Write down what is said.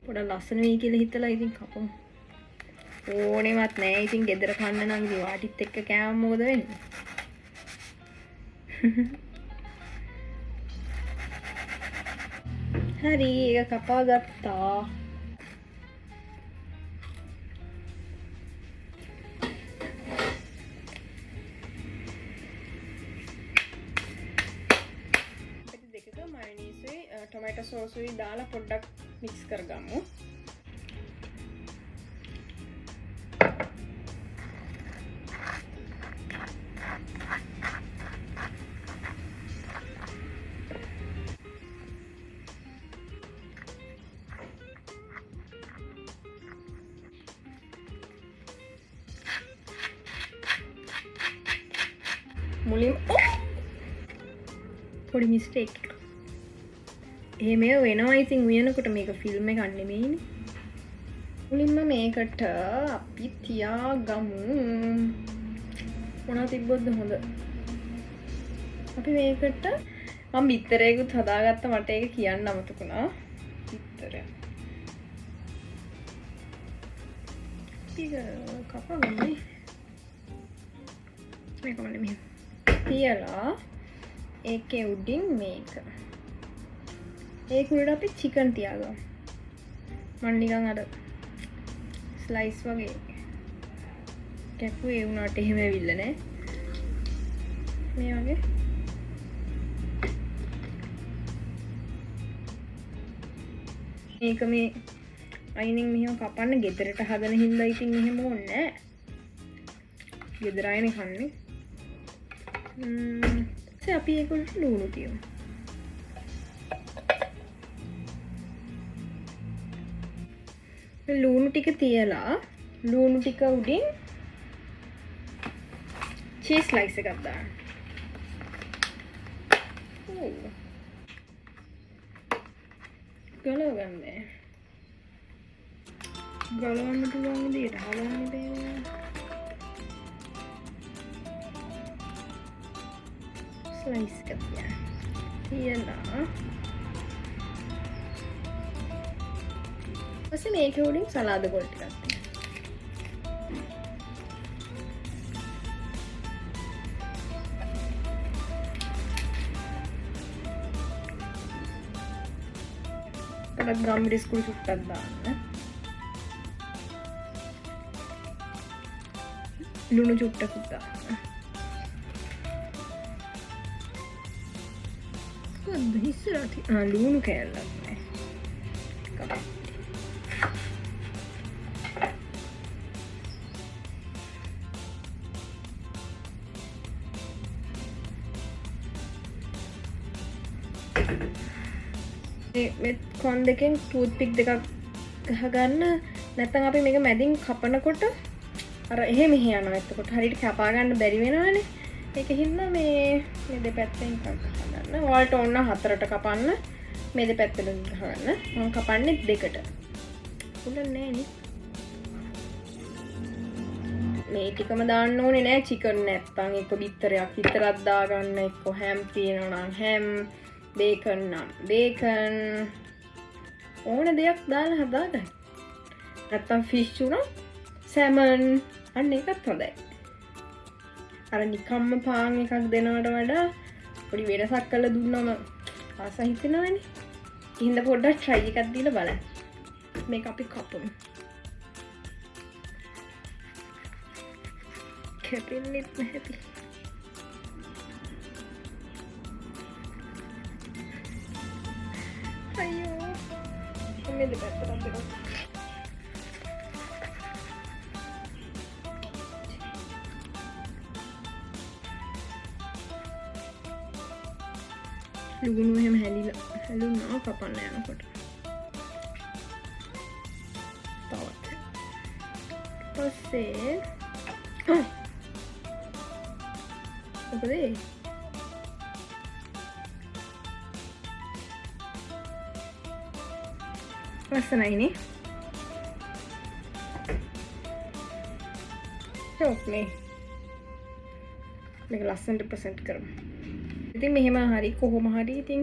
පොඩක් ලස්සන වෙයි කියලා හිතලා ඉතින් කපමු. ඕනෙවත් නෑ. ඉතින් ගෙදර කන්න නම් ඉතින් වාටිත් එක්ක කෑවම මොකද වෙන්නේ? හරි ඒක කපා ගත්තා. දෙකක මයොනීසුයි ටොමැටෝ සෝසුයි දාලා පොඩ්ඩක් මික්ස් කරගමු. මුලින් පොඩි මිස්ටේක් එකක්. එහෙම වෙනවා ඉතින් උයනකොට මේක ෆිල්ම් එකක් නෙමෙයිනේ. මුලින්ම මේකට අපි තියාගමු මොනවා තිබ්බොත්ද හොඳ. අපි මේකට මම බිත්තරයකුත් හදාගත්ත මට ඒක කියන්න අමතකුණා. බිත්තරය. ටික කපගමු. මේක මම මෙහෙම තියලා ඒකේ උඩින් මේක. ඒක උඩට අපි චිකන් තියාගමු. මම නිකන් අර ස්ලයිස් වගේ කැපුවේ වුණාට එහෙම ඇවිල්ලා නෑ. මේ වගේ මේක මේ අයිනෙන් මෙහෙම කපන්න ගෙදරට හදන හින්දා ඉතින් එහෙම ඕනේ නෑ. ගෙදර අයනේ කන්නේ. අපි ඒකට ලුණු තියමු. ලුණු ටික තියලා ලුණු ටික උඩින් චීස් ස්ලයිස් එකක් දාන්න. ගලවගන්නේ. ගලවන්න පුළුවන් විදියට හලන්න බෑ. ස්ලයිස් එකක් තියලා ඊපස්සේ මේක උඩින් සලාද කොළ ටිකක් පොඩක් ගම්මිරිස් කුඩු චුට්ටක් දාන්න. ලුණු චුට්ටකුත් දාන්න. හිස්සරති ලුණු කෑල්ලක් නෑ. මේ කොන් දෙකෙන් ටූත් පික් දෙකක් ගහගන්න. නැත්නම් අපි මේක මැදින් කපනකොට අර එහෙම යනවා. එතකොට හරියට කපා ගන්න බැරි වෙනවනේ. ඒක හින්දා මේ දෙපැත්තෙන් කපන්න. ඔයාලට ඕන 4ට කපන්න. මේ දෙපැත්තෙන් ගහගන්න. මම කපන්නේ 2ට. පුළුවන් නෑනේ. මේ ටිකම දාන්න ඕනේ නෑ චිකන් නැත්තම් එක බිත්තරයක් විතරක් දාගන්න. එක්ක හැම් තියෙනවා නම් හැම්, බේකන් නම් බේකන් ඕන දෙයක් දාලා හදාගන්න. නැත්තම් ෆිෂ් උනා සැමන් අන්න ඒකත් හොඳයි. අර නිකම්ම පාන් එකක් දෙනවට වඩා පොඩි වෙනසක් කරලා දුන්නම ආස හිතෙනවනේ. ඉතින් පොඩ්ඩක් try එකක් දීලා බලන්න. මේක අපි කපමු. කැපෙන්නේ නැහැ. අයියෝ. මේ දෙපැත්තට අපිට ලුණු එහෙම හැලුණා කපන්න යනකොට. තවත්. පස්සේ මොකද ඒ? ලස්සනයිනේ. ඕකේ. මේක ලස්සනට ප්‍රසන්ට් කරමු. ඉතින් මෙහෙම හරි කොහොම හරි ඉතින්